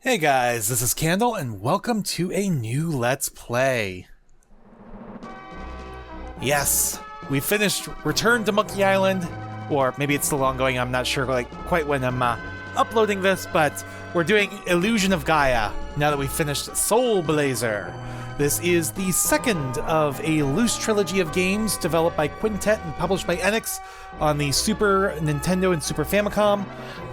Hey guys, this is Candle, and welcome to a new Let's Play. Yes, we finished Return to Monkey Island, or maybe it's still ongoing, I'm not sure quite when I'm uploading this, but we're doing Illusion of Gaia, now that we've finished Soul Blazer. This is the second of a loose trilogy of games developed by Quintet and published by Enix on the Super Nintendo and Super Famicom.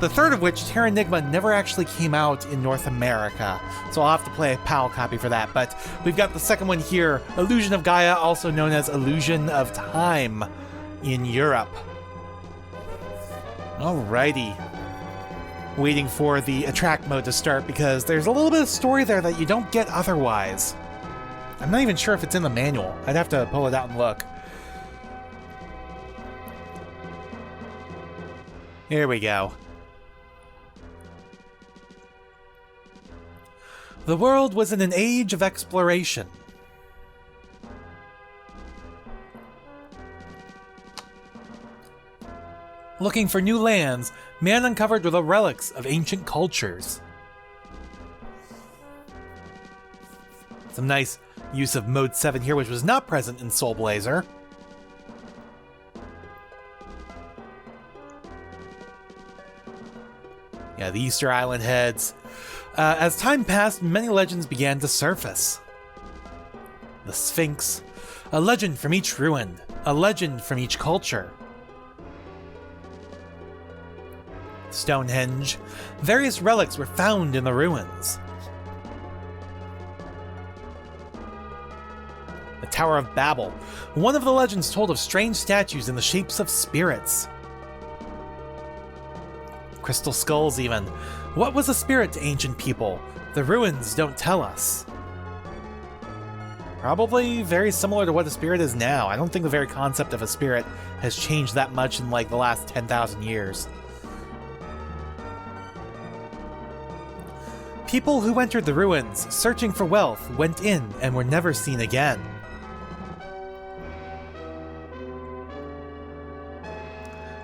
The third of which, Terranigma, never actually came out in North America, so I'll have to play a PAL copy for that. But we've got the second one here, Illusion of Gaia, also known as Illusion of Time in Europe. Alrighty. Waiting for the attract mode to start because there's a little bit of story there that you don't get otherwise. I'm not even sure if it's in the manual. I'd have to pull it out and look. Here we go. The world was in an age of exploration. Looking for new lands, man uncovered the relics of ancient cultures. Some nice use of Mode 7 here, which was not present in Soul Blazer. Yeah, the Easter Island heads. As time passed, many legends began to surface. The Sphinx, a legend from each ruin, a legend from each culture. Stonehenge, various relics were found in the ruins. The Tower of Babel, one of the legends told of strange statues in the shapes of spirits. Crystal skulls even. What was a spirit to ancient people? The ruins don't tell us. Probably very similar to what a spirit is now. I don't think the very concept of a spirit has changed that much in like the last 10,000 years. People who entered the ruins, searching for wealth, went in and were never seen again.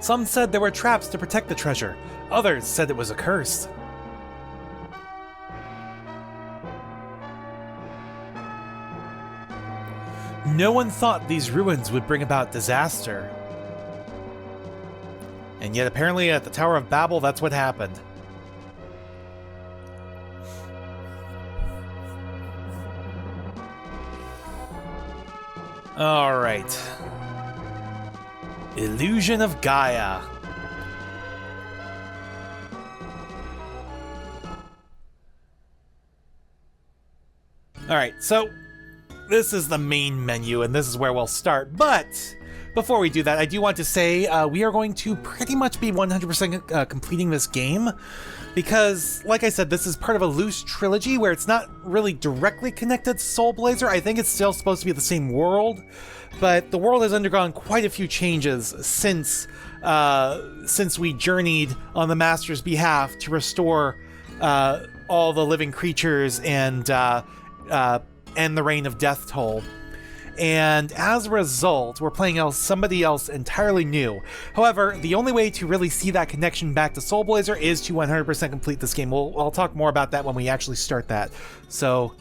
Some said there were traps to protect the treasure. Others said it was a curse. No one thought these ruins would bring about disaster. And yet apparently at the Tower of Babel, that's what happened. Alright. Illusion of Gaia. Alright, so this is the main menu, and this is where we'll start, but before we do that, I do want to say we are going to pretty much be 100% completing this game, because, like I said, this is part of a loose trilogy where it's not really directly connected to Soul Blazer. I think it's still supposed to be the same world, but the world has undergone quite a few changes since we journeyed on the Master's behalf to restore all the living creatures and the Reign of Death Toll. And as a result, we're playing somebody else entirely new. However, the only way to really see that connection back to Soul Blazer is to 100% complete this game. I'll talk more about that when we actually start that. So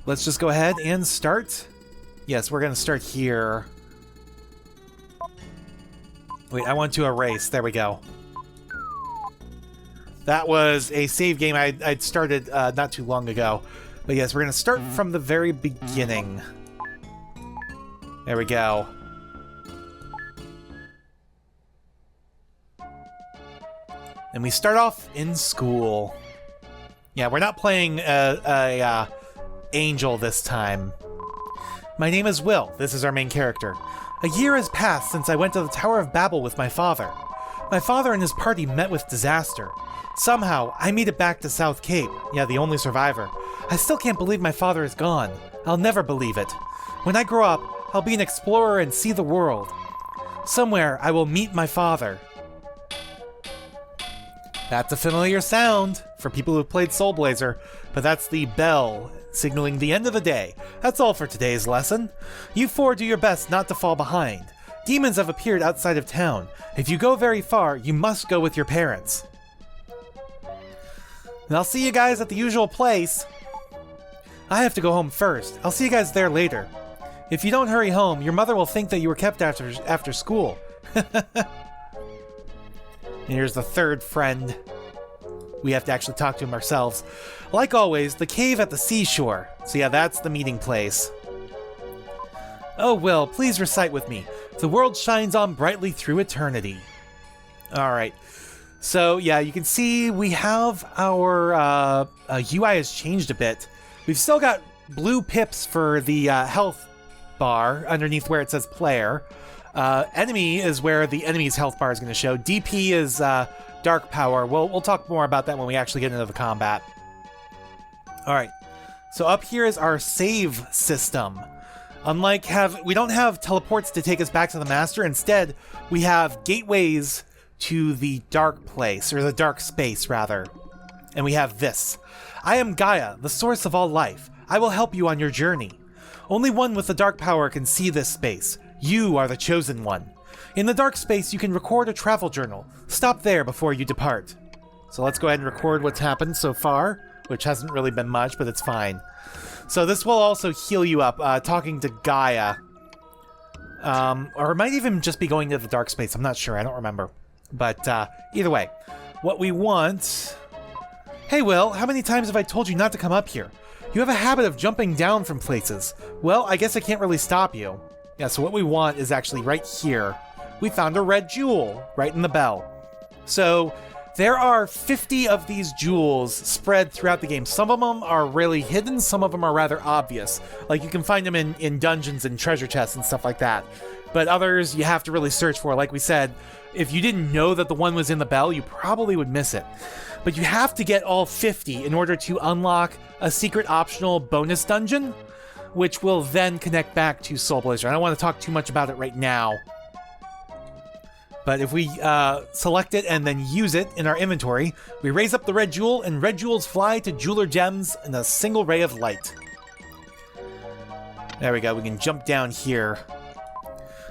let's just go ahead and start. Yes, we're going to start here. Wait, I want to erase. There we go. That was a save game I'd started not too long ago. But yes, we're going to start from the very beginning. There we go. And we start off in school. Yeah, we're not playing a angel this time. My name is Will. This is our main character. A year has passed since I went to the Tower of Babel with my father. My father and his party met with disaster. Somehow, I made it back to South Cape. Yeah, the only survivor. I still can't believe my father is gone. I'll never believe it. When I grow up, I'll be an explorer and see the world. Somewhere, I will meet my father. That's a familiar sound for people who have played Soul Blazer, but that's the bell signaling the end of the day. That's all for today's lesson. You four do your best not to fall behind. Demons have appeared outside of town. If you go very far, you must go with your parents. And I'll see you guys at the usual place. I have to go home first. I'll see you guys there later. If you don't hurry home, your mother will think that you were kept after school. And here's the third friend. We have to actually talk to him ourselves. Like always, the cave at the seashore. So yeah, that's the meeting place. Oh, Will, please recite with me. The world shines on brightly through eternity. Alright. So yeah, you can see we have our UI has changed a bit. We've still got blue pips for the health bar underneath where it says player. Enemy is where the enemy's health bar is going to show. DP is dark power. We'll talk more about that when we actually get into the combat. Alright, so up here is our save system. Unlike we don't have teleports to take us back to the master. Instead, we have gateways to the dark place, or the dark space rather. And we have this. I am Gaia, the source of all life. I will help you on your journey. Only one with the dark power can see this space. You are the chosen one. In the dark space, you can record a travel journal. Stop there before you depart. So let's go ahead and record what's happened so far, which hasn't really been much, but it's fine. So this will also heal you up, talking to Gaia. Or it might even just be going to the dark space. I'm not sure. I don't remember. But either way, what we want... Hey, Will, how many times have I told you not to come up here? You have a habit of jumping down from places. Well, I guess I can't really stop you. Yeah, so what we want is actually right here. We found a red jewel right in the bell. So there are 50 of these jewels spread throughout the game. Some of them are really hidden, some of them are rather obvious. Like you can find them in dungeons and treasure chests and stuff like that. But others you have to really search for. Like we said, if you didn't know that the one was in the bell, you probably would miss it. But you have to get all 50 in order to unlock a secret optional bonus dungeon, which will then connect back to Soul Blazer. I don't want to talk too much about it right now. But if we select it and then use it in our inventory, we raise up the red jewel, and red jewels fly to jeweler gems in a single ray of light. There we go, we can jump down here.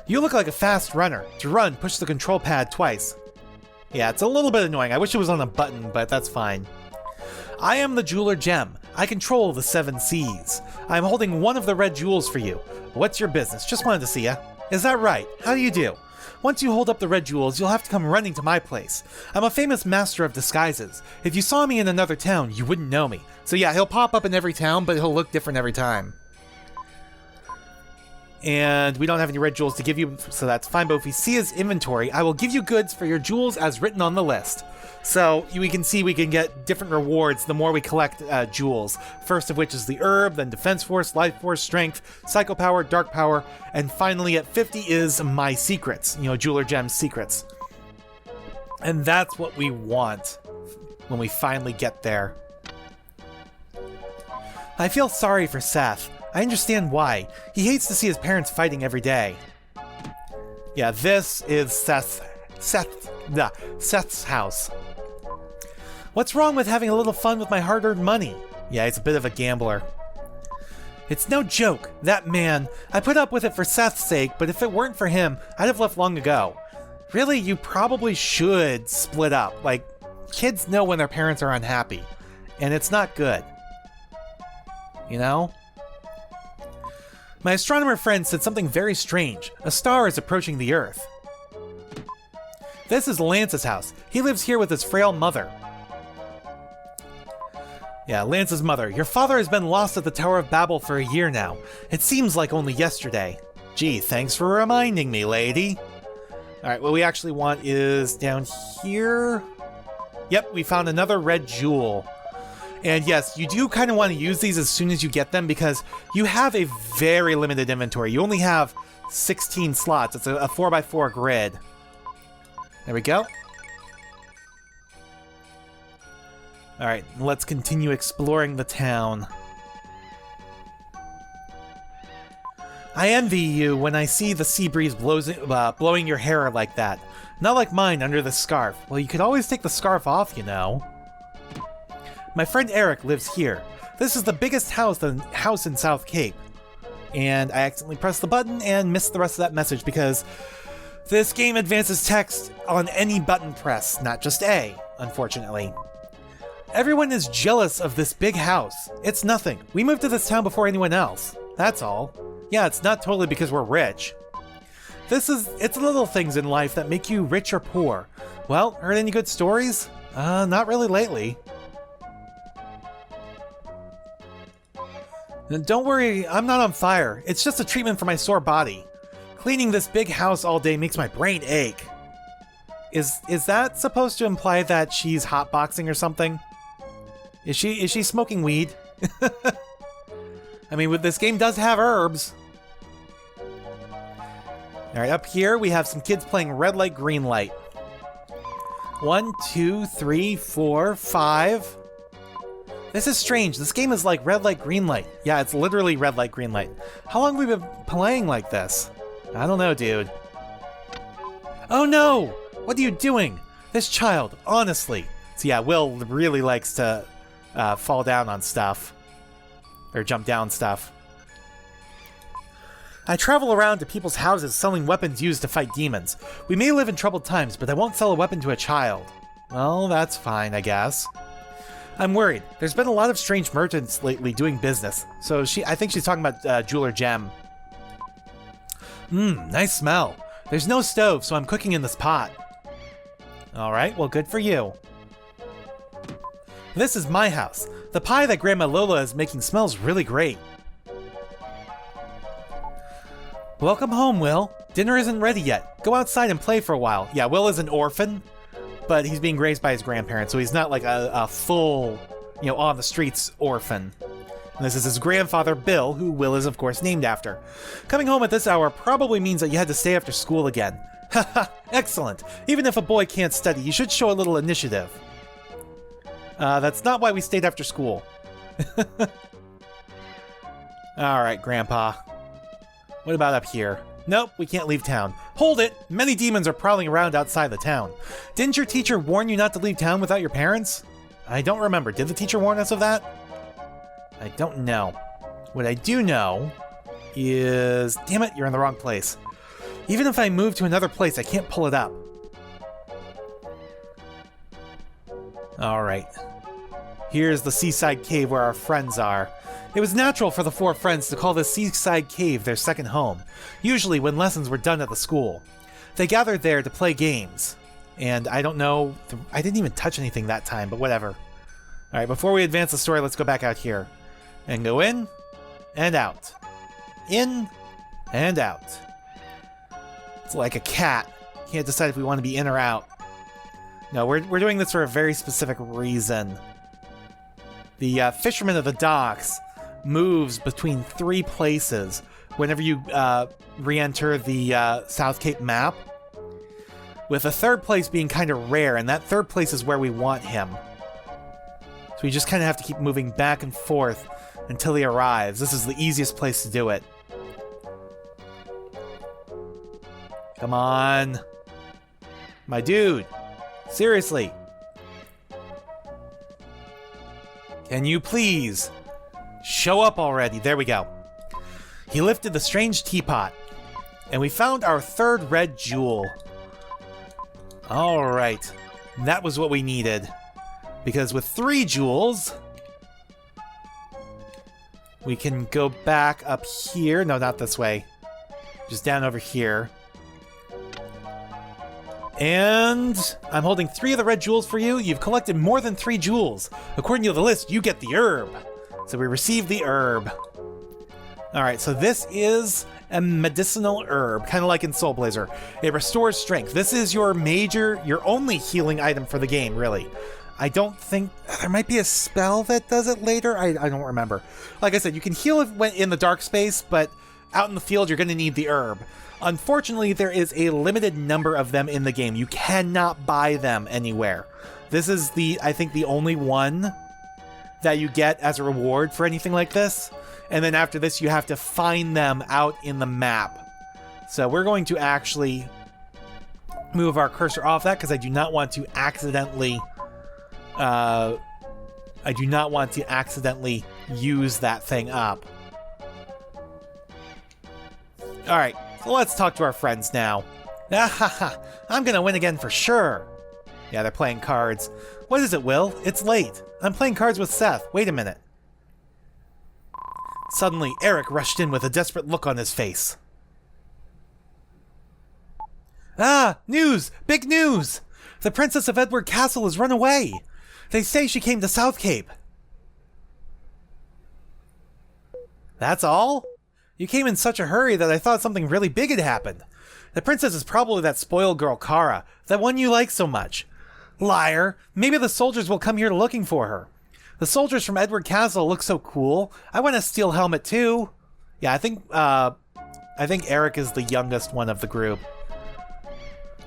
You look like a fast runner. To run, push the control pad twice. Yeah, it's a little bit annoying. I wish it was on a button, but that's fine. I am the jeweler gem. I control the 7 seas. I'm holding one of the red jewels for you. What's your business? Just wanted to see ya. Is that right? How do you do? Once you hold up the red jewels, you'll have to come running to my place. I'm a famous master of disguises. If you saw me in another town, you wouldn't know me. So yeah, he'll pop up in every town, but he'll look different every time. And we don't have any red jewels to give you, so that's fine. But if we see his inventory, I will give you goods for your jewels as written on the list. So we can see we can get different rewards the more we collect jewels. First of which is the herb, then defense force, life force, strength, psycho power, dark power, and finally at 50 is my secrets, jeweler gem's secrets. And that's what we want when we finally get there. I feel sorry for Seth. I understand why. He hates to see his parents fighting every day. Yeah, this is Seth's house. What's wrong with having a little fun with my hard-earned money? Yeah, he's a bit of a gambler. It's no joke. That man, I put up with it for Seth's sake, but if it weren't for him, I'd have left long ago. Really, you probably should split up. Like, kids know when their parents are unhappy, and it's not good. You know? My astronomer friend said something very strange. A star is approaching the Earth. This is Lance's house. He lives here with his frail mother. Yeah, Lance's mother. Your father has been lost at the Tower of Babel for a year now. It seems like only yesterday. Gee, thanks for reminding me, lady. Alright, what we actually want is down here. Yep, we found another red jewel. And yes, you do kind of want to use these as soon as you get them because you have a very limited inventory. You only have 16 slots. It's a 4x4 grid. There we go. Alright, let's continue exploring the town. I envy you when I see the sea breeze blowing your hair like that. Not like mine under the scarf. Well, you could always take the scarf off, you know. My friend Eric lives here. This is the biggest house in South Cape. And I accidentally pressed the button and missed the rest of that message because this game advances text on any button press, not just A, unfortunately. Everyone is jealous of this big house. It's nothing. We moved to this town before anyone else. That's all. Yeah, it's not totally because we're rich. It's little things in life that make you rich or poor. Well, heard any good stories? Not really lately. And don't worry, I'm not on fire. It's just a treatment for my sore body. Cleaning this big house all day makes my brain ache. Is that supposed to imply that she's hotboxing or something? Is she smoking weed? I mean, this game does have herbs. Alright, up here we have some kids playing red light, green light. 1, 2, 3, 4, 5. This is strange. This game is like red light, green light. Yeah, it's literally red light, green light. How long have we been playing like this? I don't know, dude. Oh no! What are you doing? This child, honestly. So yeah, Will really likes to fall down on stuff. Or jump down stuff. I travel around to people's houses selling weapons used to fight demons. We may live in troubled times, but I won't sell a weapon to a child. Well, that's fine, I guess. I'm worried. There's been a lot of strange merchants lately doing business. So I think she's talking about Jeweler Gem. Nice smell. There's no stove, so I'm cooking in this pot. Alright, well, good for you. This is my house. The pie that Grandma Lola is making smells really great. Welcome home, Will. Dinner isn't ready yet. Go outside and play for a while. Yeah, Will is an orphan, but he's being raised by his grandparents, so he's not like a full, on the streets orphan. And this is his grandfather, Bill, who Will is, of course, named after. Coming home at this hour probably means that you had to stay after school again. Haha, excellent. Even if a boy can't study, you should show a little initiative. That's not why we stayed after school. Alright, Grandpa. What about up here? Nope, we can't leave town. Hold it! Many demons are prowling around outside the town. Didn't your teacher warn you not to leave town without your parents? I don't remember. Did the teacher warn us of that? I don't know. What I do know is... Damn it, you're in the wrong place. Even if I move to another place, I can't pull it up. Alright. Here's the seaside cave where our friends are. It was natural for the four friends to call this seaside cave their second home, usually when lessons were done at the school. They gathered there to play games. And I don't know... I didn't even touch anything that time, but whatever. Alright, before we advance the story, let's go back out here. And go in, and out. In, and out. It's like a cat. Can't decide if we want to be in or out. No, we're doing this for a very specific reason. The Fisherman of the Docks moves between 3 places whenever you re-enter the South Cape map, with a third place being kind of rare, and that third place is where we want him. So we just kind of have to keep moving back and forth until he arrives. This is the easiest place to do it. Come on. My dude. Seriously. Can you please show up already? There we go. He lifted the strange teapot, and we found our third red jewel. Alright. That was what we needed. Because with 3 jewels, we can go back up here. No, not this way. Just down over here. And I'm holding 3 of the red jewels for you. You've collected more than 3 jewels. According to the list, you get the herb. So we received the herb. Alright, so this is a medicinal herb, kind of like in Soul Blazer. It restores strength. This is your only healing item for the game, really. I don't think... There might be a spell that does it later. I don't remember. Like I said, you can heal it when in the dark space, but out in the field, you're going to need the herb. Unfortunately, there is a limited number of them in the game. You cannot buy them anywhere. This is I think the only one that you get as a reward for anything like this. And then after this, you have to find them out in the map. So we're going to actually move our cursor off that because I do not want to accidentally... use that thing up. Alright, so let's talk to our friends now. I'm gonna win again for sure. Yeah, they're playing cards. What is it, Will? It's late. I'm playing cards with Seth. Wait a minute. Suddenly, Eric rushed in with a desperate look on his face. Ah! News! Big news! The Princess of Edward Castle has run away! They say she came to South Cape. That's all? You came in such a hurry that I thought something really big had happened. The princess is probably that spoiled girl Kara, that one you like so much. Liar! Maybe the soldiers will come here looking for her. The soldiers from Edward Castle look so cool. I want a steel helmet too. Yeah, I think Eric is the youngest one of the group.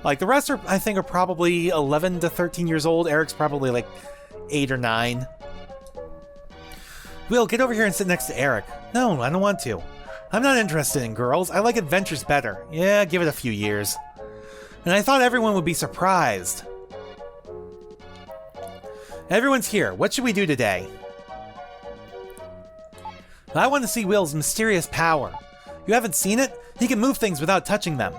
Like, the rest I think are probably 11 to 13 years old. Eric's probably like 8 or 9. Will, get over here and sit next to Eric. No, I don't want to. I'm not interested in girls. I like adventures better. Yeah, give it a few years. And I thought everyone would be surprised. Everyone's here. What should we do today? I want to see Will's mysterious power. You haven't seen it? He can move things without touching them.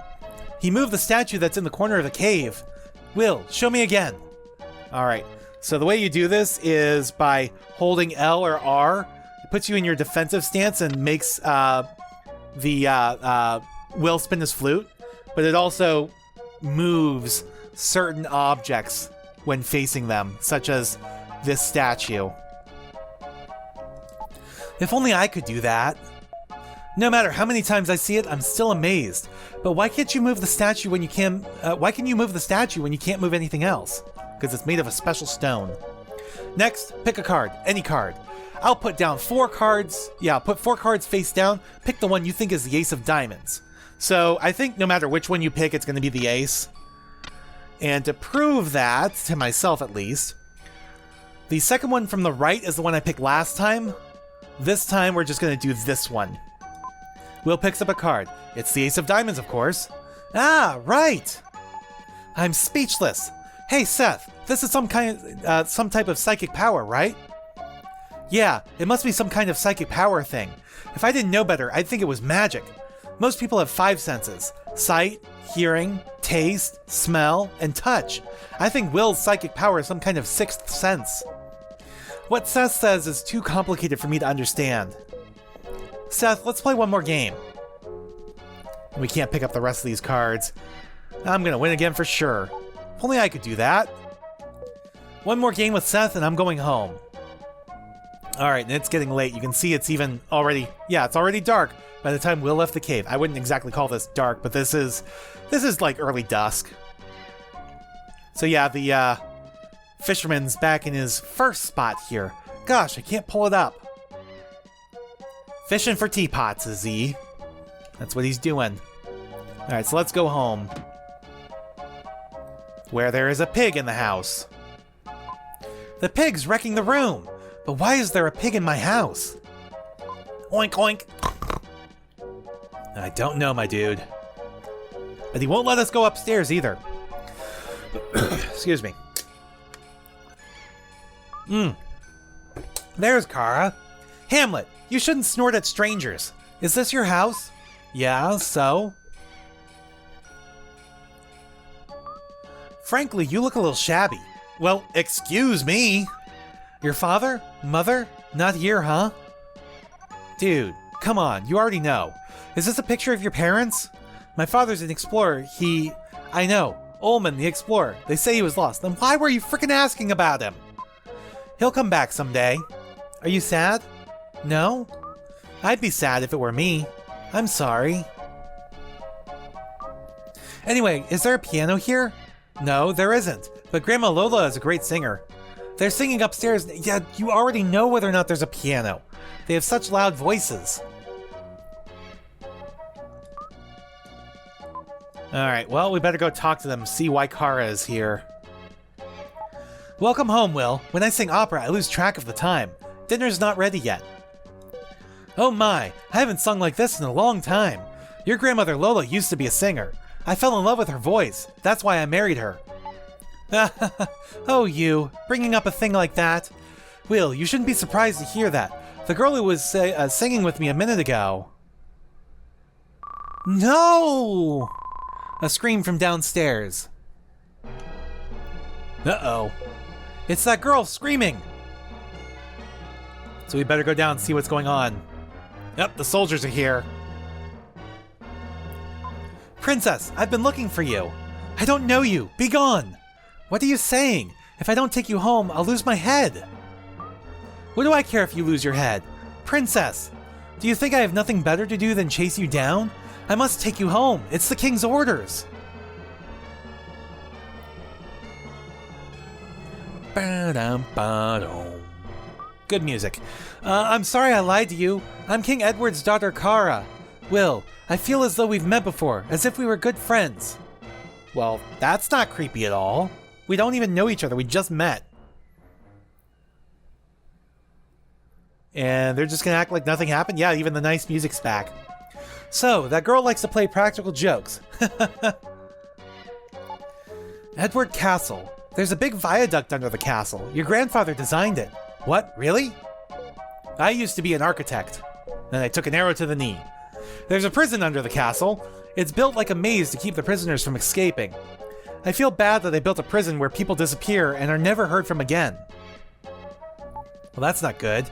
He moved the statue that's in the corner of the cave. Will, show me again. Alright, so the way you do this is by holding L or R. It puts you in your defensive stance and makes Will spin his flute. But it also moves certain objects when facing them, such as this statue. If only I could do that. No matter how many times I see it, I'm still amazed. But why can't you move the statue when you can? Why can you move the statue when you can't move anything else? Because it's made of a special stone. Next, pick a card, any card. I'll put down 4 cards. Yeah, I'll put 4 cards face down. Pick the one you think is the ace of diamonds. So I think no matter which one you pick, it's going to be the ace. And to prove that, to myself at least, the second one from the right is the one I picked last time. This time we're just going to do this one. Will picks up a card. It's the ace of diamonds, of course. Ah, right! I'm speechless. Hey, Seth, this is some type of psychic power, right? Yeah, it must be some kind of psychic power thing. If I didn't know better, I'd think it was magic. Most people have 5 senses: sight, hearing, taste, smell, and touch. I think Will's psychic power is some kind of 6th sense. What Seth says is too complicated for me to understand. Seth, let's play one more game. We can't pick up the rest of these cards. I'm gonna win again for sure. If only I could do that. One more game with Seth and I'm going home. Alright, and it's getting late. You can see it's even already... Yeah, it's already dark by the time Will left the cave. I wouldn't exactly call this dark, but this is like early dusk. So yeah, the fisherman's back in his first spot here. Gosh, I can't pull it up. Fishing for teapots, is he? That's what he's doing. Alright, so let's go home. Where there is a pig in the house. The pig's wrecking the room! But why is there a pig in my house? Oink oink! I don't know, my dude. But he won't let us go upstairs either. Excuse me. There's Kara. Hamlet, you shouldn't snort at strangers. Is this your house? Yeah, so? Frankly, you look a little shabby. Well, excuse me. Your father? Mother? Not here, huh? Dude, come on, you already know. Is this a picture of your parents? My father's an explorer. I know. Ullman, the explorer. They say he was lost. Then why were you frickin' asking about him? He'll come back someday. Are you sad? No? I'd be sad if it were me. I'm sorry. Anyway, is there a piano here? No, there isn't. But Grandma Lola is a great singer. They're singing upstairs. Yeah, you already know whether or not there's a piano. They have such loud voices. Alright, well, we better go talk to them, see why Kara is here. Welcome home, Will. When I sing opera, I lose track of the time. Dinner's not ready yet. Oh my, I haven't sung like this in a long time. Your grandmother Lola used to be a singer. I fell in love with her voice. That's why I married her. Oh, you, bringing up a thing like that. Will, you shouldn't be surprised to hear that. The girl who was singing with me a minute ago. No! A scream from downstairs. Uh-oh. It's that girl screaming! So we better go down and see what's going on. Yep, the soldiers are here. Princess, I've been looking for you. I don't know you. Be gone. What are you saying? If I don't take you home, I'll lose my head. What do I care if you lose your head? Princess, do you think I have nothing better to do than chase you down? I must take you home. It's the king's orders. Good music. I'm sorry I lied to you. I'm King Edward's daughter, Kara. Will, I feel as though we've met before, as if we were good friends. Well, that's not creepy at all. We don't even know each other, we just met. And they're just gonna act like nothing happened? Yeah, even the nice music's back. So, that girl likes to play practical jokes. Edward Castle. There's a big viaduct under the castle. Your grandfather designed it. What, really? I used to be an architect. Then I took an arrow to the knee. There's a prison under the castle. It's built like a maze to keep the prisoners from escaping. I feel bad that they built a prison where people disappear and are never heard from again. Well, that's not good.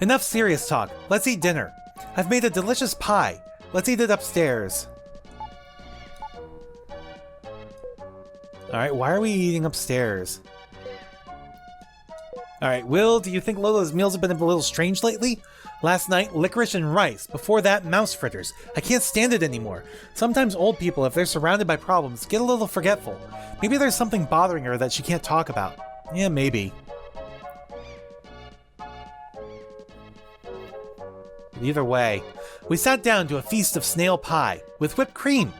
Enough serious talk. Let's eat dinner. I've made a delicious pie. Let's eat it upstairs. Alright, why are we eating upstairs? Alright, Will, do you think Lola's meals have been a little strange lately? Last night, licorice and rice. Before that, mouse fritters. I can't stand it anymore. Sometimes old people, if they're surrounded by problems, get a little forgetful. Maybe there's something bothering her that she can't talk about. Yeah, maybe. But either way, we sat down to a feast of snail pie, with whipped cream.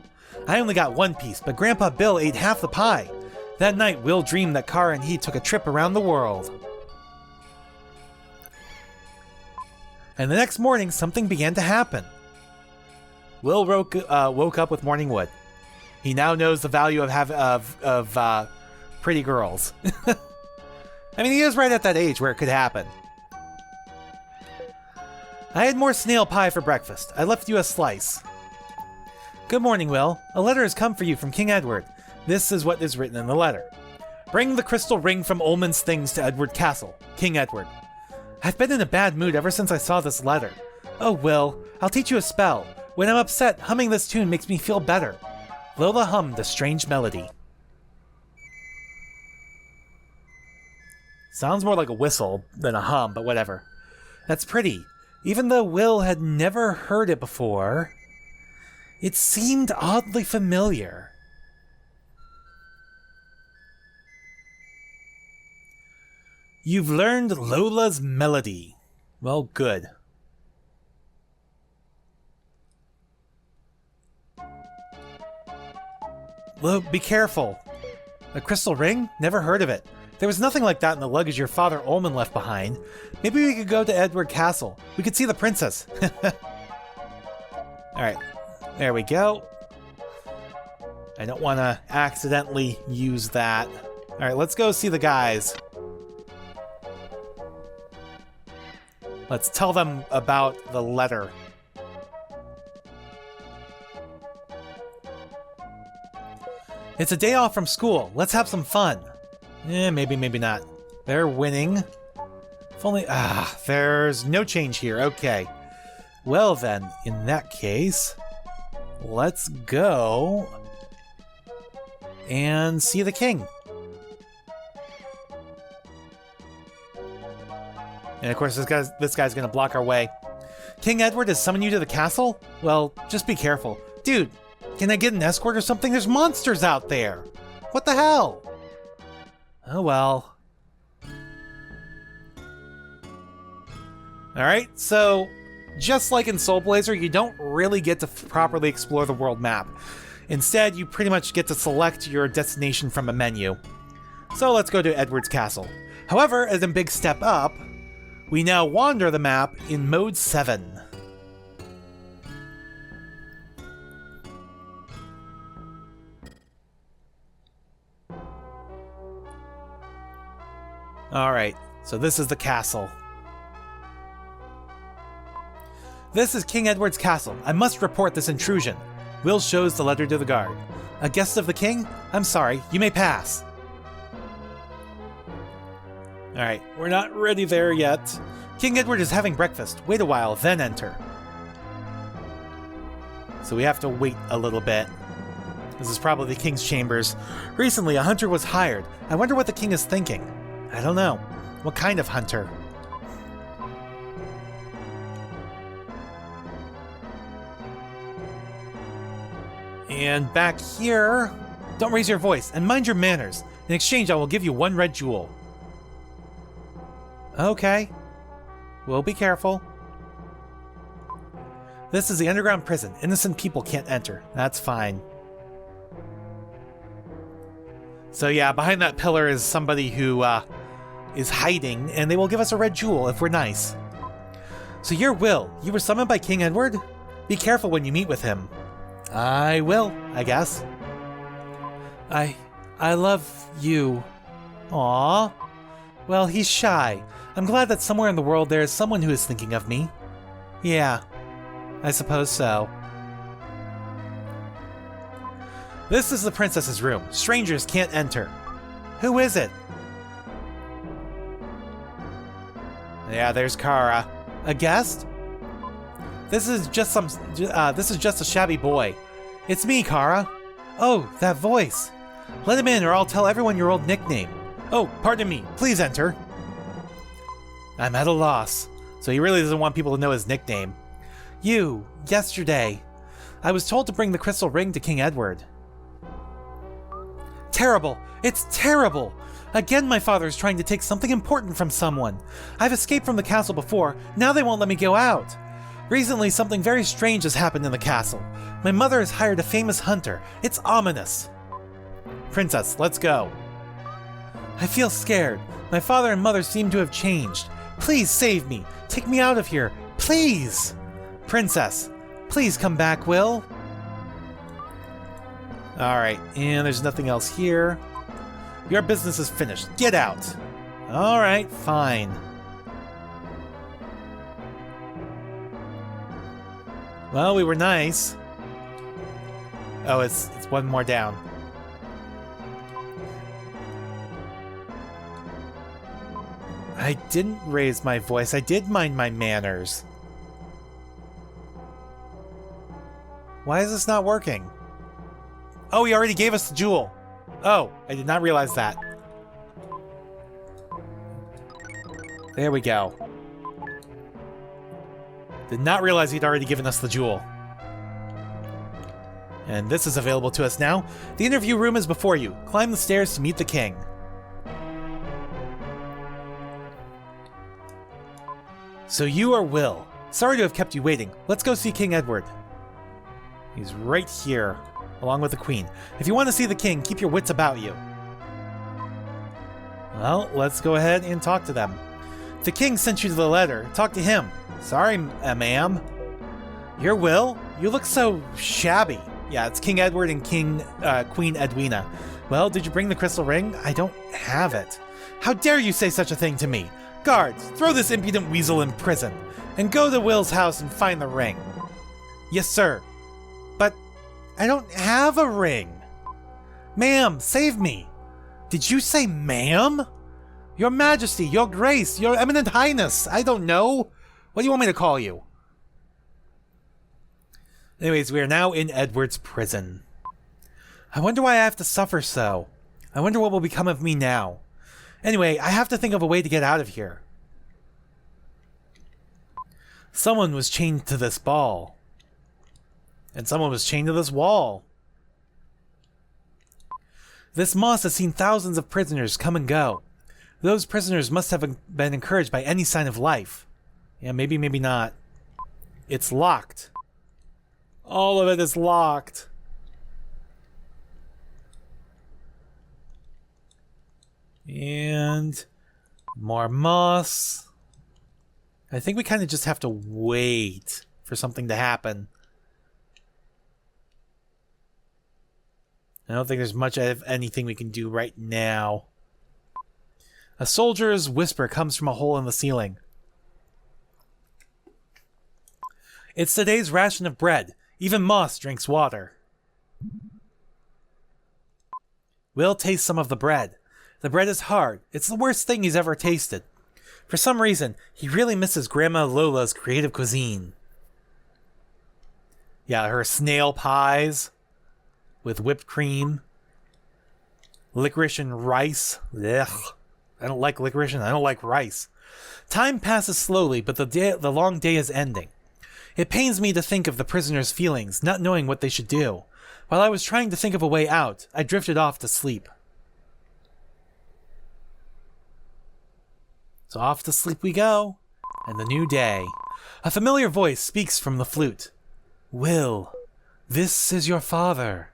I only got one piece, but Grandpa Bill ate half the pie. That night, Will dreamed that Kara and he took a trip around the world. And the next morning, something began to happen. Will woke up with morning wood. He now knows the value of pretty girls. I mean, he is right at that age where it could happen. I had more snail pie for breakfast. I left you a slice. Good morning, Will. A letter has come for you from King Edward. This is what is written in the letter. Bring the crystal ring from Ullman's things to Edward Castle, King Edward. I've been in a bad mood ever since I saw this letter. Oh, Will, I'll teach you a spell. When I'm upset, humming this tune makes me feel better. Lola hummed a strange melody. Sounds more like a whistle than a hum, but whatever. That's pretty. Even though Will had never heard it before, it seemed oddly familiar. You've learned Lola's melody. Well, good. Well, be careful. A crystal ring? Never heard of it. There was nothing like that in the luggage your father Ullman left behind. Maybe we could go to Edward Castle. We could see the princess. Alright, there we go. I don't want to accidentally use that. Alright, let's go see the guys. Let's tell them about the letter. It's a day off from school. Let's have some fun. Maybe, maybe not. They're winning. If only... there's no change here. Okay. Well then, in that case, let's go and see the king. And of course, this guy's gonna block our way. King Edward has summoned you to the castle? Well, just be careful. Dude, can I get an escort or something? There's monsters out there! What the hell? Oh well. Alright, so just like in Soul Blazer, you don't really get to properly explore the world map. Instead, you pretty much get to select your destination from a menu. So let's go to Edward's Castle. However, as a big step up, we now wander the map in Mode 7. Alright, so this is the castle. This is King Edward's castle. I must report this intrusion. Will shows the letter to the guard. A guest of the king? I'm sorry, you may pass. Alright, we're not ready there yet. King Edward is having breakfast. Wait a while, then enter. So we have to wait a little bit. This is probably the king's chambers. Recently, a hunter was hired. I wonder what the king is thinking. I don't know. What kind of hunter? And back here... Don't raise your voice, and mind your manners. In exchange, I will give you 1 red jewel. Okay. We'll be careful. This is the underground prison. Innocent people can't enter. That's fine. So yeah, behind that pillar is somebody who is hiding, and they will give us a red jewel if we're nice. So you're Will. You were summoned by King Edward? Be careful when you meet with him. I will, I guess. I love you. Aww. Well, he's shy. I'm glad that somewhere in the world there is someone who is thinking of me. Yeah, I suppose so. This is the princess's room. Strangers can't enter. Who is it? Yeah, there's Kara. A guest? This is just a shabby boy. It's me, Kara. Oh, that voice. Let him in or I'll tell everyone your old nickname. Oh, pardon me. Please enter. I'm at a loss. So he really doesn't want people to know his nickname. Yesterday. I was told to bring the crystal ring to King Edward. Terrible! It's terrible! Again, my father is trying to take something important from someone. I've escaped from the castle before, now they won't let me go out. Recently, something very strange has happened in the castle. My mother has hired a famous hunter. It's ominous. Princess, let's go. I feel scared. My father and mother seem to have changed. Please save me. Take me out of here. Please! Princess, please come back, Will. Alright, and there's nothing else here. Your business is finished. Get out. Alright, fine. Well, we were nice. Oh, it's one more down. I didn't raise my voice. I did mind my manners. Why is this not working? Oh, he already gave us the jewel. Oh, I did not realize that. There we go. Did not realize he'd already given us the jewel. And this is available to us now. The interview room is before you. Climb the stairs to meet the king. So you are Will. Sorry to have kept you waiting. Let's go see King Edward. He's right here, along with the queen. If you want to see the king, keep your wits about you. Well, let's go ahead and talk to them. The king sent you the letter. Talk to him. Sorry, ma'am. You're Will? You look so shabby. Yeah, it's King Edward and Queen Edwina. Well, did you bring the crystal ring? I don't have it. How dare you say such a thing to me? Guards, throw this impudent weasel in prison, and go to Will's house and find the ring. Yes, sir. But I don't have a ring. Ma'am, save me. Did you say ma'am? Your Majesty, Your Grace, Your Eminent Highness, I don't know. What do you want me to call you? Anyways, we are now in Edward's prison. I wonder why I have to suffer so. I wonder what will become of me now. Anyway, I have to think of a way to get out of here. Someone was chained to this ball. And someone was chained to this wall. This moss has seen thousands of prisoners come and go. Those prisoners must have been encouraged by any sign of life. Yeah, maybe, maybe not. It's locked. All of it is locked. And more moss. I think we kind of just have to wait for something to happen. I don't think there's much of anything we can do right now. A soldier's whisper comes from a hole in the ceiling. It's today's ration of bread. Even moss drinks water. We'll taste some of the bread. The bread is hard. It's the worst thing he's ever tasted. For some reason, he really misses Grandma Lola's creative cuisine. Yeah, her snail pies with whipped cream. Licorice and rice. Ugh. I don't like licorice and I don't like rice. Time passes slowly, but the long day is ending. It pains me to think of the prisoners' feelings, not knowing what they should do. While I was trying to think of a way out, I drifted off to sleep. So off to sleep we go, and the new day. A familiar voice speaks from the flute. Will, this is your father.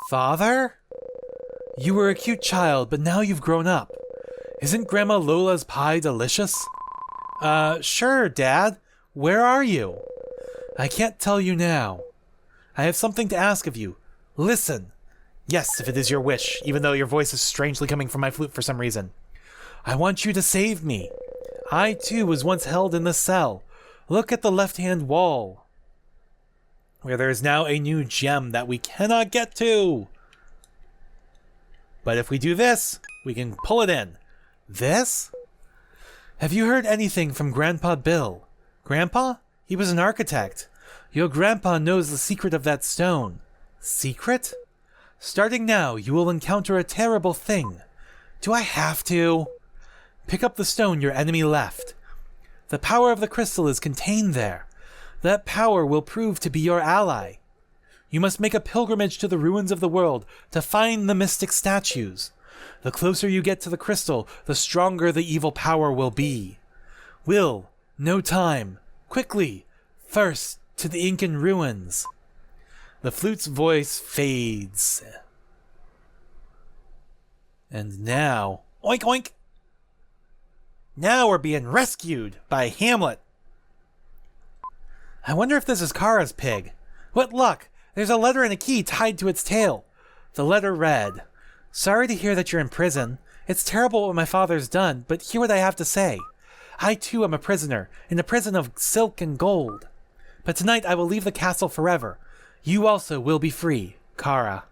Father? You were a cute child, but now you've grown up. Isn't Grandma Lola's pie delicious? Sure, Dad. Where are you? I can't tell you now. I have something to ask of you. Listen. Yes, if it is your wish, even though your voice is strangely coming from my flute for some reason. I want you to save me. I, too, was once held in this cell. Look at the left-hand wall, where there is now a new gem that we cannot get to. But if we do this, we can pull it in. This? Have you heard anything from Grandpa Bill? Grandpa? He was an architect. Your grandpa knows the secret of that stone. Secret? Starting now, you will encounter a terrible thing. Do I have to? Pick up the stone your enemy left. The power of the crystal is contained there. That power will prove to be your ally. You must make a pilgrimage to the ruins of the world to find the mystic statues. The closer you get to the crystal, the stronger the evil power will be. Will, no time. Quickly, first to the Incan ruins. The flute's voice fades. And now... Oink oink! Now we're being rescued by Hamlet. I wonder if this is Kara's pig. What luck! There's a letter and a key tied to its tail. The letter read, Sorry to hear that you're in prison. It's terrible what my father's done, but hear what I have to say. I too am a prisoner, in a prison of silk and gold. But tonight I will leave the castle forever. You also will be free, Kara.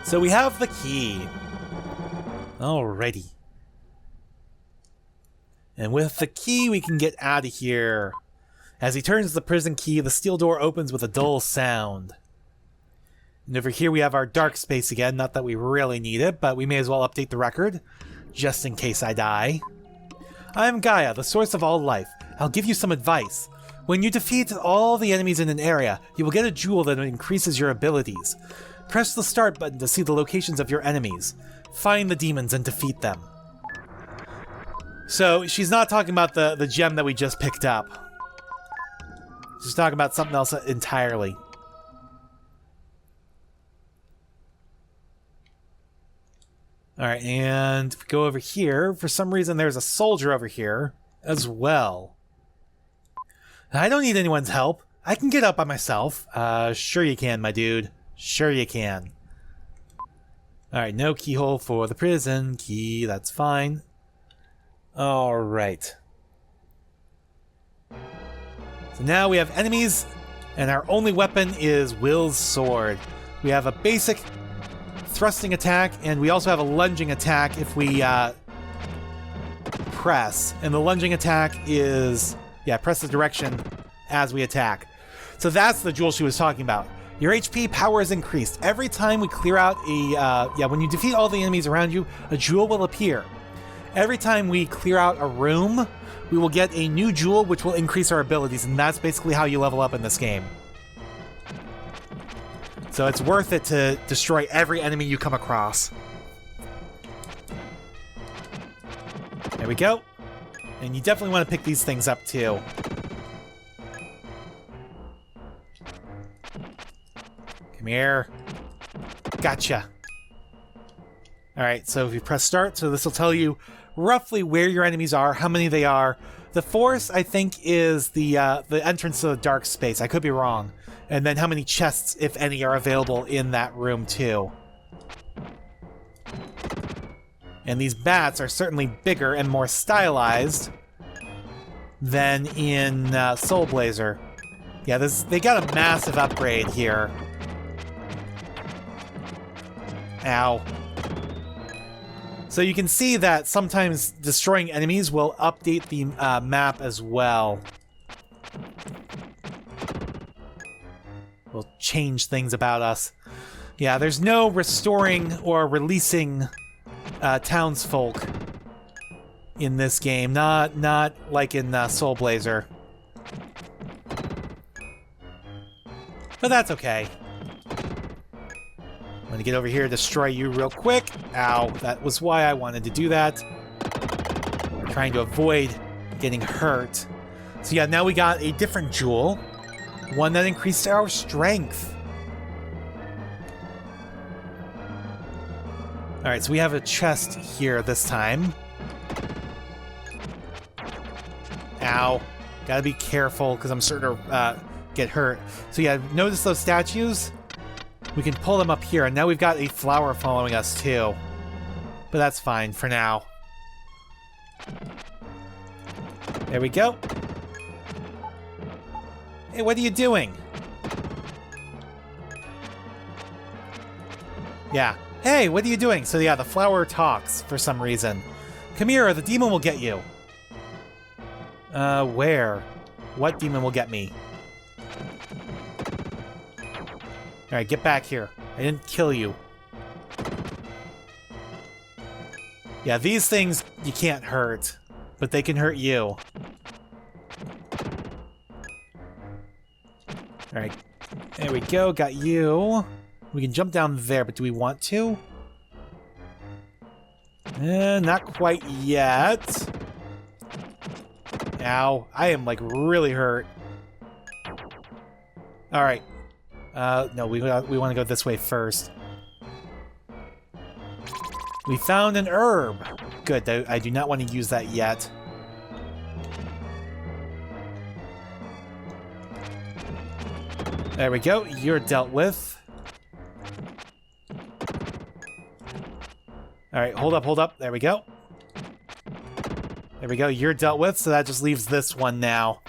So we have the key. Alrighty. And with the key we can get out of here. As he turns the prison key, the steel door opens with a dull sound. And over here we have our dark space again, not that we really need it, but we may as well update the record, just in case I die. I am Gaia, the source of all life. I'll give you some advice. When you defeat all the enemies in an area, you will get a jewel that increases your abilities. Press the start button to see the locations of your enemies. Find the demons and defeat them. So, she's not talking about the gem that we just picked up. She's talking about something else entirely. Alright, and if we go over here, for some reason there's a soldier over here as well. I don't need anyone's help. I can get up by myself. Sure you can, my dude. Sure you can. Alright, no keyhole for the prison key. That's fine. Alright. So now we have enemies, and our only weapon is Will's sword. We have a basic thrusting attack, and we also have a lunging attack if we press. And the lunging attack is, press the direction as we attack. So that's the jewel she was talking about. Your HP power is increased. Every time we clear out when you defeat all the enemies around you, a jewel will appear. Every time we clear out a room, we will get a new jewel which will increase our abilities, and that's basically how you level up in this game. So it's worth it to destroy every enemy you come across. There we go. And you definitely want to pick these things up too. Come here. Gotcha. Alright, so if you press start, so this will tell you roughly where your enemies are, how many they are. The forest, I think, is the entrance to the dark space. I could be wrong. And then how many chests, if any, are available in that room too. And these bats are certainly bigger and more stylized than in Soul Blazer. Yeah, they got a massive upgrade here. Ow. So you can see that sometimes destroying enemies will update the map as well. Will change things about us. Yeah, there's no restoring or releasing townsfolk in this game. Not like in Soul Blazer. But that's okay. I'm gonna get over here, destroy you real quick. Ow, that was why I wanted to do that. Trying to avoid getting hurt. So yeah, now we got a different jewel. One that increased our strength. Alright, so we have a chest here this time. Ow. Gotta be careful, because I'm certain to get hurt. So yeah, notice those statues? We can pull them up here, and now we've got a flower following us too. But that's fine for now. There we go. Hey, what are you doing? Yeah. Hey, what are you doing? So yeah, the flower talks for some reason. Come here, or the demon will get you. Where? What demon will get me? Alright, get back here. I didn't kill you. Yeah, these things you can't hurt, but they can hurt you. Alright, there we go, got you. We can jump down there, but do we want to? Not quite yet. Ow, I am like really hurt. Alright. No, we want to go this way first. We found an herb. Good, I do not want to use that yet. There we go, you're dealt with. Alright, hold up, there we go. There we go, you're dealt with, so that just leaves this one now.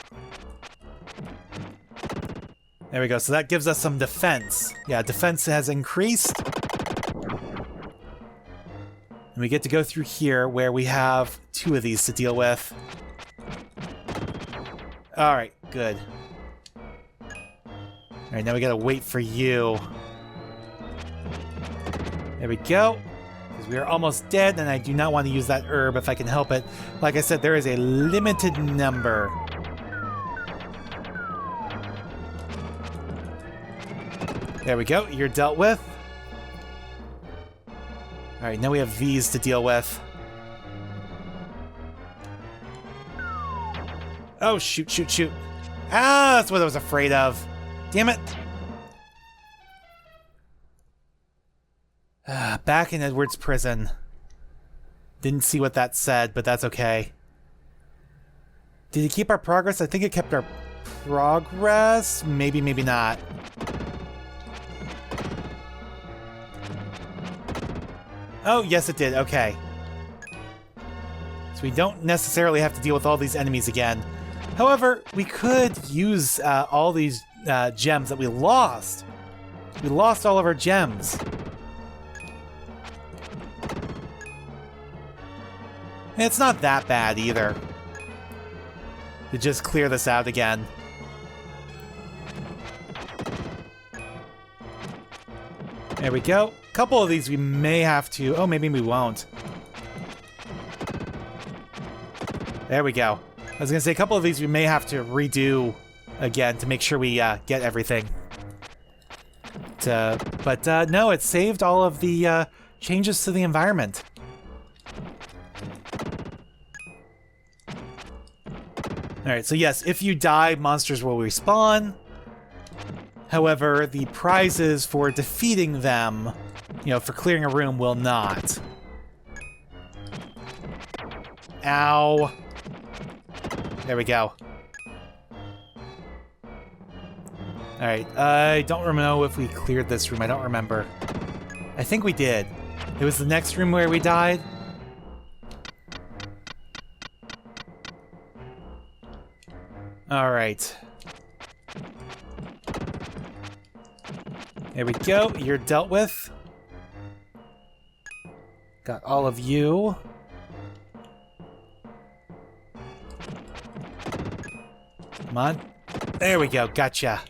There we go, so that gives us some defense. Yeah, defense has increased. And we get to go through here where we have 2 of these to deal with. Alright, good. Alright, now we gotta wait for you. There we go. Because we are almost dead, and I do not want to use that herb if I can help it. Like I said, there is a limited number. There we go, you're dealt with. Alright, now we have these to deal with. Oh, shoot, shoot, shoot. Ah, that's what I was afraid of. Damn it. Back in Edward's prison. Didn't see what that said, but that's okay. Did it keep our progress? I think it kept our progress. Maybe, maybe not. Oh, yes it did. Okay. So we don't necessarily have to deal with all these enemies again. However, we could use all these gems that we lost. We lost all of our gems. And it's not that bad either. To just clear this out again. There we go. A couple of these we may have to... Oh, maybe we won't. There we go. I was going to say a couple of these we may have to redo again to make sure we get everything. But no, it saved all of the changes to the environment. Alright, so yes, if you die, monsters will respawn. However, the prizes for defeating them, you know, for clearing a room will not. Ow. There we go. Alright, I don't know if we cleared this room. I don't remember. I think we did. It was the next room where we died. Alright. There we go. You're dealt with. Got all of you. Come on. There we go. Gotcha.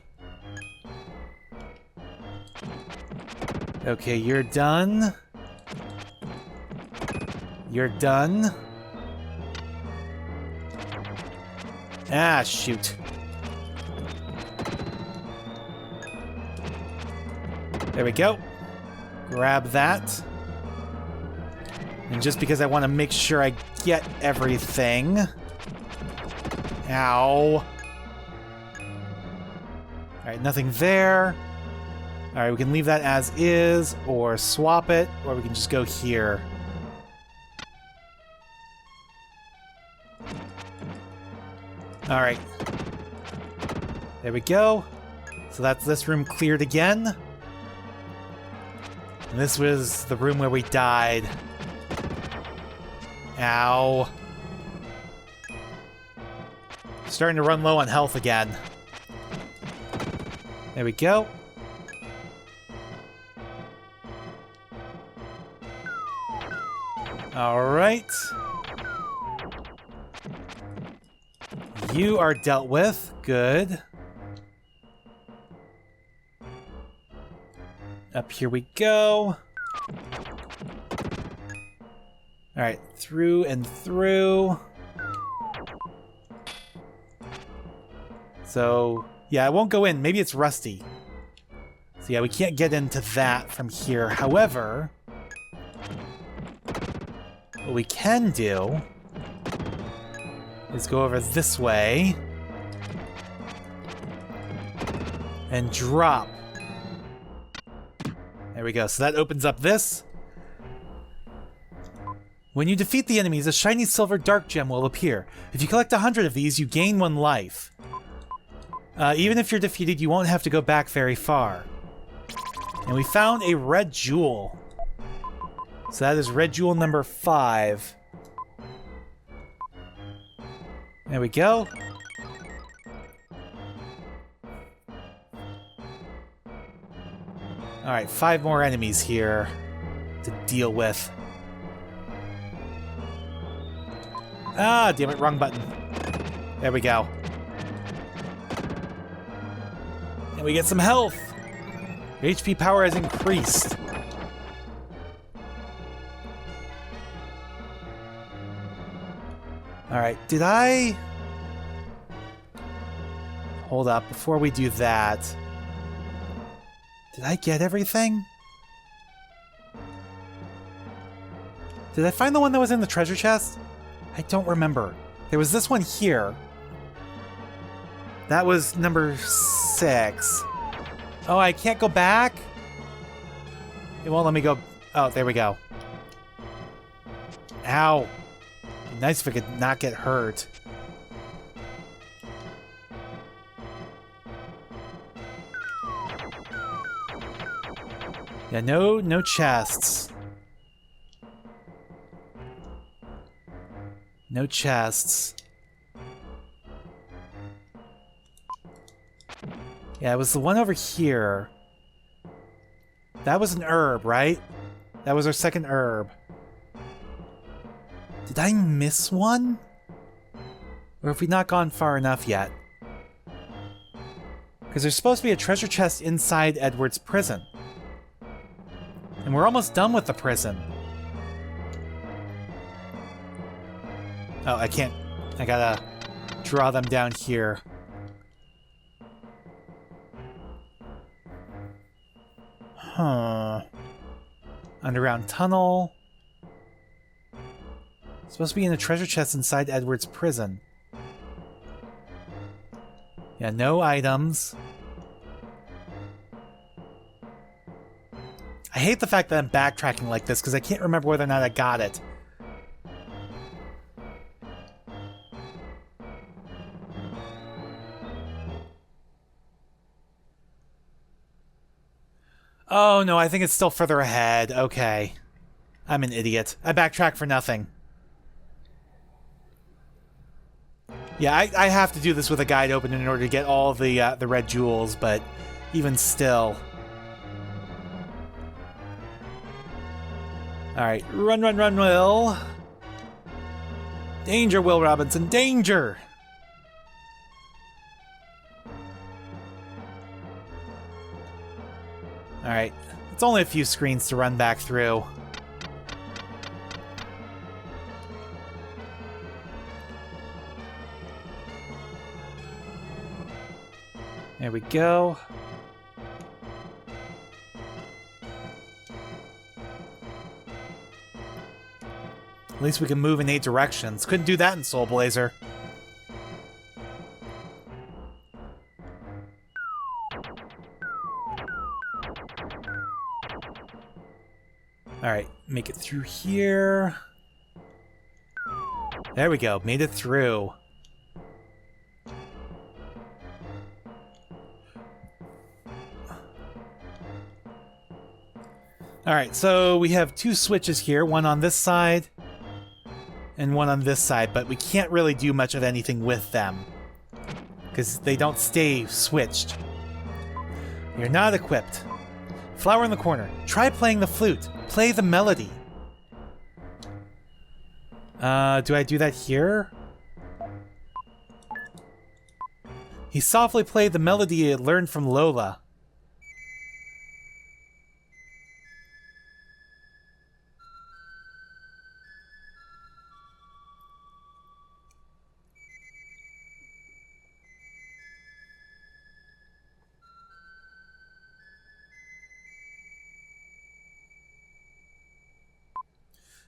Okay, you're done. You're done. Ah, shoot. There we go. Grab that. And just because I want to make sure I get everything. Ow. Alright, nothing there. Alright, we can leave that as is, or swap it, or we can just go here. Alright. There we go. So that's this room cleared again. And this was the room where we died. Ow. Starting to run low on health again. There we go. Alright. You are dealt with. Good. Up here we go. Alright, through and through. So, yeah, I won't go in. Maybe it's rusty. So yeah, we can't get into that from here. However, what we can do is go over this way and drop. There we go. So that opens up this. When you defeat the enemies, a shiny silver dark gem will appear. If you collect 100 of these, you gain 1 life. Even if you're defeated, you won't have to go back very far. And we found a red jewel. So that is red jewel number 5. There we go. Alright, 5 more enemies here to deal with. Ah, damn it, wrong button. There we go. And we get some health. Your HP power has increased. Alright, did I... Hold up, before we do that... Did I get everything? Did I find the one that was in the treasure chest? I don't remember. There was this one here. That was number 6. Oh, I can't go back? It won't let me go... Oh, there we go. Ow. Be nice if I could not get hurt. Yeah, no chests. No chests. Yeah, it was the one over here. That was an herb, right? That was our second herb. Did I miss one? Or have we not gone far enough yet? Because there's supposed to be a treasure chest inside Edward's prison. And we're almost done with the prison. Oh, I can't. I gotta draw them down here. Huh. Underground tunnel. Supposed to be in a treasure chest inside Edward's prison. Yeah, no items. I hate the fact that I'm backtracking like this because I can't remember whether or not I got it. Oh no, I think it's still further ahead. Okay. I'm an idiot. I backtrack for nothing. Yeah, I have to do this with a guide open in order to get all the red jewels, but even still. Alright, run, run, run, Will. Danger, Will Robinson, danger! Alright, it's only a few screens to run back through. There we go. At least we can move in 8 directions. Couldn't do that in Soul Blazer. Alright, make it through here. There we go, made it through. Alright, so we have 2 switches here, one on this side and one on this side, but we can't really do much of anything with them because they don't stay switched. You're not equipped. Flower in the corner. Try playing the flute. Play the melody. Do I do that here? He softly played the melody he had learned from Lola.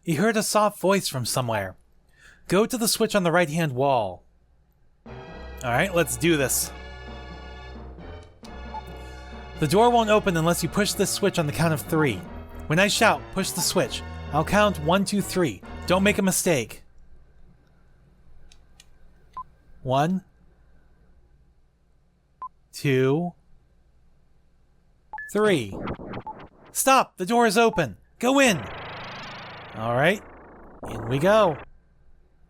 He heard a soft voice from somewhere. Go to the switch on the right-hand wall. Alright, let's do this. The door won't open unless you push this switch on the count of 3. When I shout, push the switch. I'll count 1, 2, 3. Don't make a mistake. 1, 2, 3. Stop! The door is open! Go in! Alright, in we go.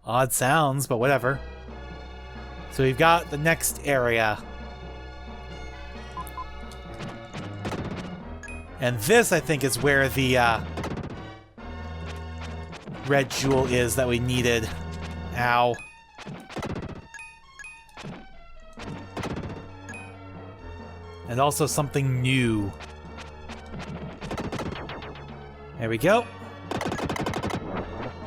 Odd sounds, but whatever. So we've got the next area. And this, I think, is where the red jewel is that we needed. Ow. And also something new. There we go.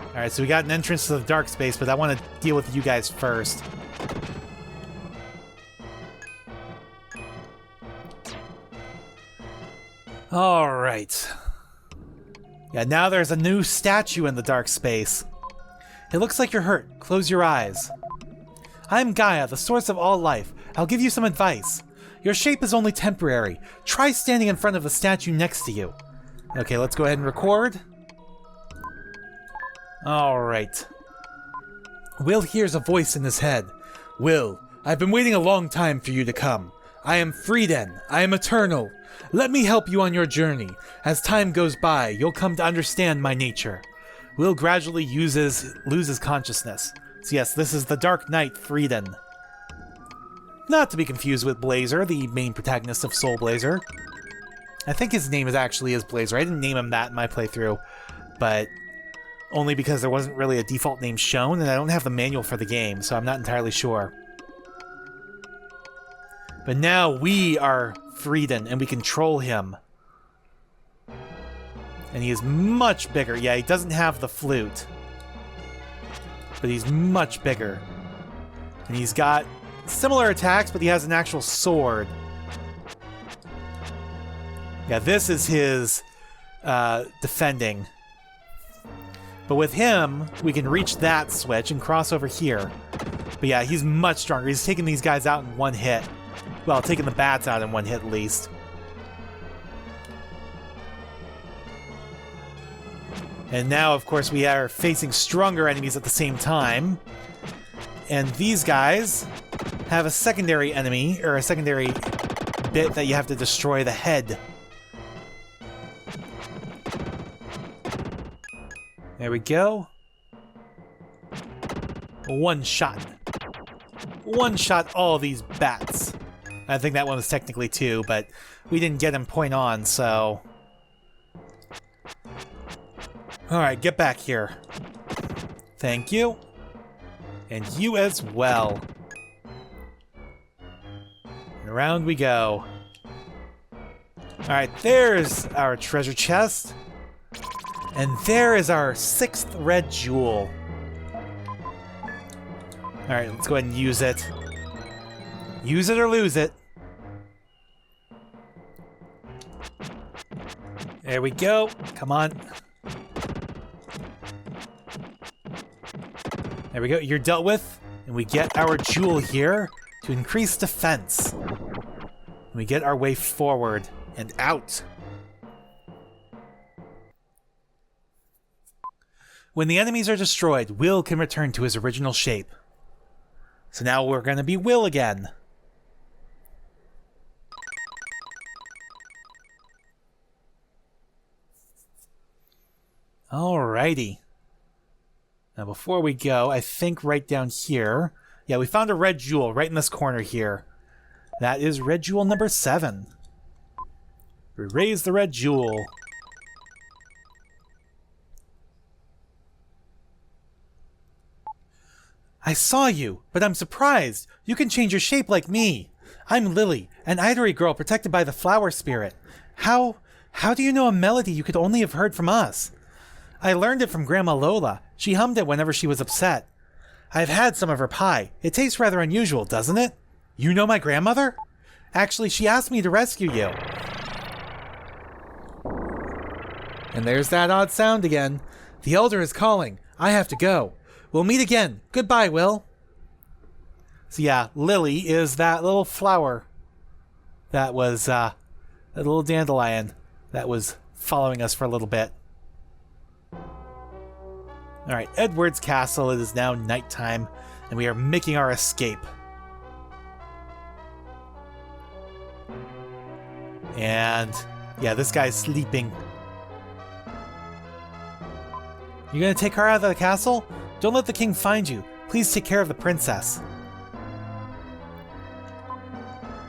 Alright, so we got an entrance to the dark space, but I want to deal with you guys first. Alright. Yeah, now there's a new statue in the dark space. It looks like you're hurt. Close your eyes. I'm Gaia, the source of all life. I'll give you some advice. Your shape is only temporary. Try standing in front of the statue next to you. Okay, let's go ahead and record. Alright. Will hears a voice in his head. Will, I've been waiting a long time for you to come. I am Frieden. I am eternal. Let me help you on your journey. As time goes by, you'll come to understand my nature. Will gradually loses consciousness. So yes, this is the Dark Knight Frieden. Not to be confused with Blazer, the main protagonist of Soul Blazer. I think his name is Blazer. I didn't name him that in my playthrough, but only because there wasn't really a default name shown, and I don't have the manual for the game, so I'm not entirely sure. But now we are Frieden, and we control him. And he is much bigger. Yeah, he doesn't have the flute, but he's much bigger. And he's got similar attacks, but he has an actual sword. Yeah, this is his defending. But with him, we can reach that switch and cross over here. But yeah, he's much stronger. He's taking these guys out in one hit. Well, taking the bats out in one hit at least. And now, of course, we are facing stronger enemies at the same time. And these guys have a secondary enemy, or a secondary bit that you have to destroy the head. There we go. One shot. One shot all these bats. I think that one was technically 2, but we didn't get him point on, so... Alright, get back here. Thank you. And you as well. And around we go. Alright, there's our treasure chest. And there is our 6th red jewel. Alright, let's go ahead and use it. Use it or lose it. There we go. Come on. There we go. You're dealt with. And we get our jewel here to increase defense. And we get our way forward and out. When the enemies are destroyed, Will can return to his original shape. So now we're going to be Will again. Alrighty. Now before we go, I think right down here... Yeah, we found a red jewel right in this corner here. That is red jewel number 7. We raise the red jewel. I saw you, but I'm surprised. You can change your shape like me. I'm Lily, an Itory girl protected by the flower spirit. How do you know a melody you could only have heard from us? I learned it from Grandma Lola. She hummed it whenever she was upset. I've had some of her pie. It tastes rather unusual, doesn't it? You know my grandmother? Actually, she asked me to rescue you. And there's that odd sound again. The Elder is calling. I have to go. We'll meet again. Goodbye, Will. So yeah, Lily is that little flower that was, that little dandelion that was following us for a little bit. Alright, Edward's castle. It is now nighttime, and we are making our escape. And, yeah, this guy's sleeping. You gonna take her out of the castle? Don't let the king find you. Please take care of the princess.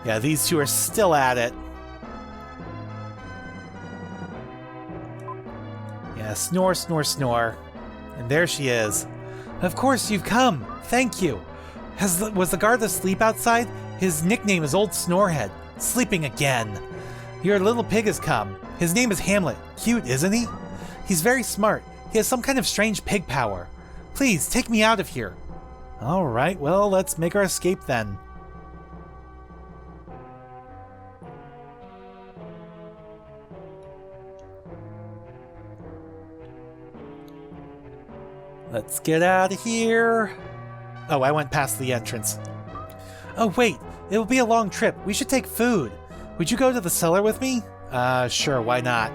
Yeah, these two are still at it. Yeah, snore, snore, snore. And there she is. Of course you've come. Thank you. Was the guard asleep outside? His nickname is Old Snorehead. Sleeping again. Your little pig has come. His name is Hamlet. Cute, isn't he? He's very smart. He has some kind of strange pig power. Please, take me out of here. Alright, well, let's make our escape then. Let's get out of here. Oh, I went past the entrance. Oh, wait. It will be a long trip. We should take food. Would you go to the cellar with me? Sure, why not?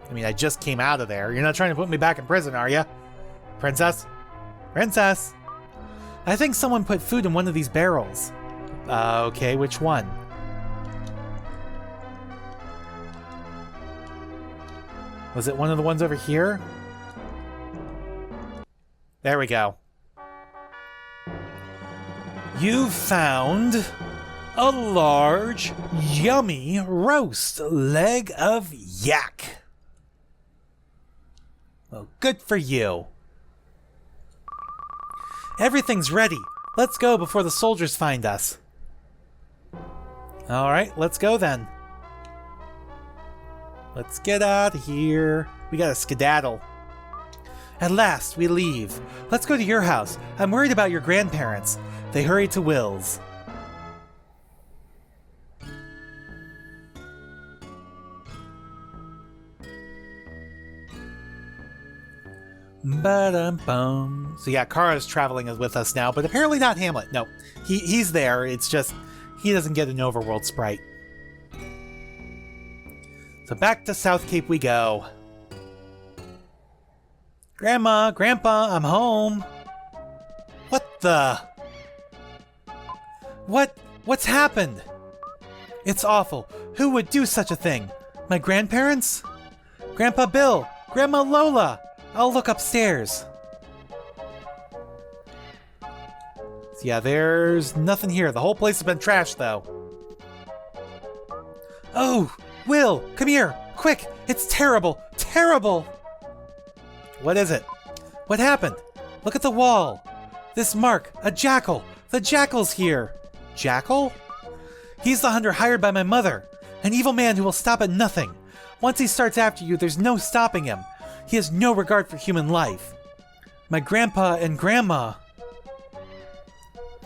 I mean, I just came out of there. You're not trying to put me back in prison, are you? Princess? Princess? I think someone put food in one of these barrels. Okay, which one? Was it one of the ones over here? There we go. You found a large, yummy roast leg of yak. Well, good for you. Everything's ready. Let's go before the soldiers find us. Alright, let's go then. Let's get out of here. We gotta skedaddle. At last, we leave. Let's go to your house. I'm worried about your grandparents. They hurried to Will's. Ba-dum-bum. So yeah, Kara's traveling with us now, but apparently not Hamlet. No, he's there. It's just he doesn't get an overworld sprite. So back to South Cape we go. Grandma, Grandpa, I'm home. What the? What's happened? It's awful. Who would do such a thing? My grandparents? Grandpa Bill, Grandma Lola. I'll look upstairs. So yeah, there's nothing here. The whole place has been trashed, though. Oh, Will, come here, Quick! It's terrible! Terrible! What is it? What happened? Look at the wall! This mark! A jackal! The jackal's here! Jackal? He's the hunter hired by my mother. An evil man who will stop at nothing. Once he starts after you, there's no stopping him. He has no regard for human life. My grandpa and grandma...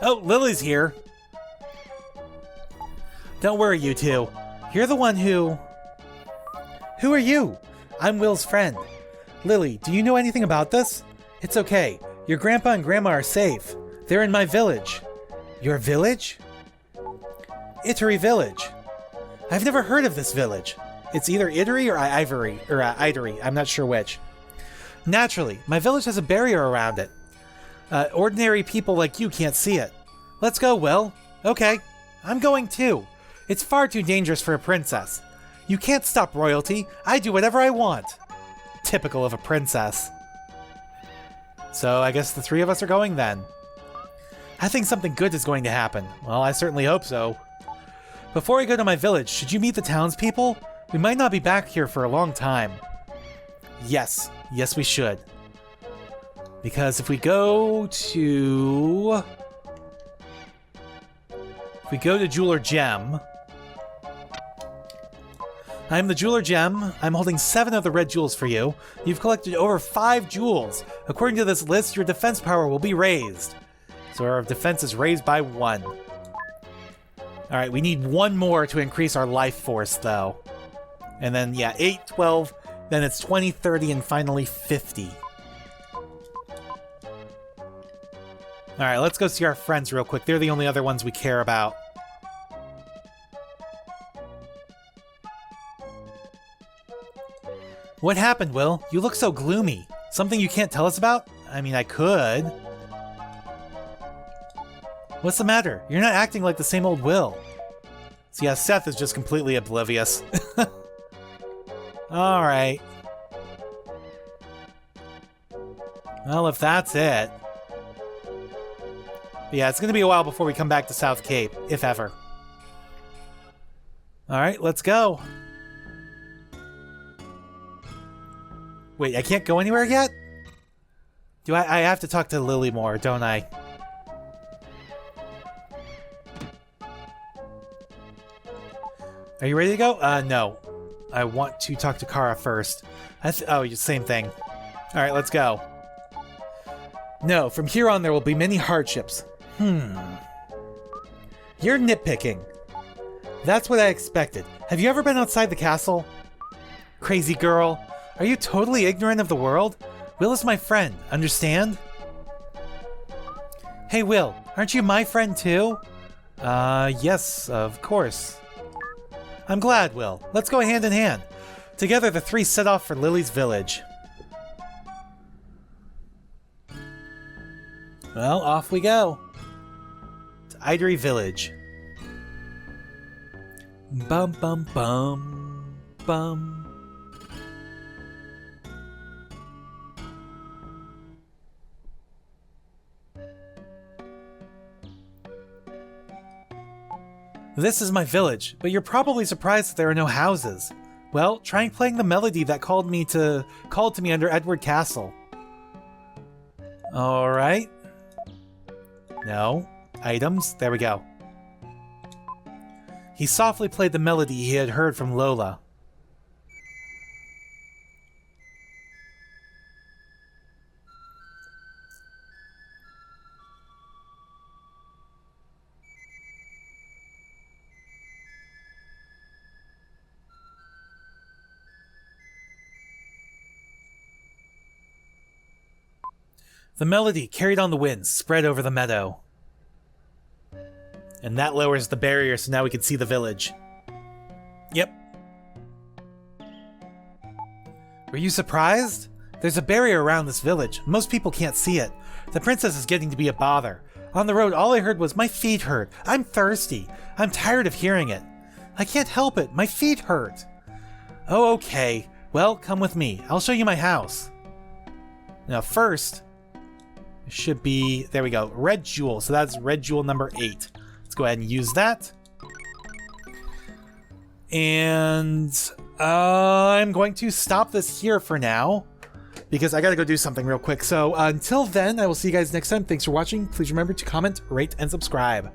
Oh, Lily's here. Don't worry, you two. You're the one who... Who are you? I'm Will's friend. Lily, do you know anything about this? It's okay. Your grandpa and grandma are safe. They're in my village. Your village? Itory Village. I've never heard of this village. It's either Itory or Itory. I'm not sure which. Naturally, my village has a barrier around it. Ordinary people like you can't see it. Let's go, Will. Okay, I'm going too. It's far too dangerous for a princess. You can't stop royalty. I do whatever I want. Typical of a princess. So I guess the three of us are going then. I think something good is going to happen. Well, I certainly hope so. Before we go to my village, should you meet the townspeople? We might not be back here for a long time. Yes. Yes, we should. Because if we go to... Jeweler Gem... I'm the Jeweler Gem. I'm holding 7 of the red jewels for you. You've collected over 5 jewels. According to this list, your defense power will be raised. So our defense is raised by 1. Alright, we need 1 more to increase our life force, though. And then, yeah, 8, 12, then it's 20, 30, and finally 50. Alright, let's go see our friends real quick. They're the only other ones we care about. What happened, Will? You look so gloomy. Something you can't tell us about? I mean, I could. What's the matter? You're not acting like the same old Will. So yeah, Seth is just completely oblivious. Alright. Well, if that's it. But yeah, it's gonna be a while before we come back to South Cape, if ever. Alright, let's go. Wait, I can't go anywhere yet? Do I have to talk to Lily more, don't I? Are you ready to go? No. I want to talk to Kara first. Oh, same thing. Alright, let's go. No, from here on there will be many hardships. You're nitpicking. That's what I expected. Have you ever been outside the castle? Crazy girl. Are you totally ignorant of the world? Will is my friend, understand? Hey Will, aren't you my friend too? Yes, of course. I'm glad, Will. Let's go hand in hand. Together the 3 set off for Lily's village. Well, off we go. To Itory Village. Bum bum bum bum. This is my village, but you're probably surprised that there are no houses. Well, try playing the melody that called to me under Edward Castle. Alright. No. Items. There we go. He softly played the melody he had heard from Lola. The melody, carried on the wind, spread over the meadow. And that lowers the barrier, so now we can see the village. Yep. Were you surprised? There's a barrier around this village. Most people can't see it. The princess is getting to be a bother. On the road, all I heard was, "My feet hurt. I'm thirsty. I'm tired of hearing it. I can't help it. My feet hurt." Oh, okay. Well, come with me. I'll show you my house. Now first... should be, there we go, red jewel. So that's red jewel number 8. Let's go ahead and use that. And I'm going to stop this here for now because I gotta go do something real quick. So until then, I will see you guys next time. Thanks for watching. Please remember to comment, rate, and subscribe.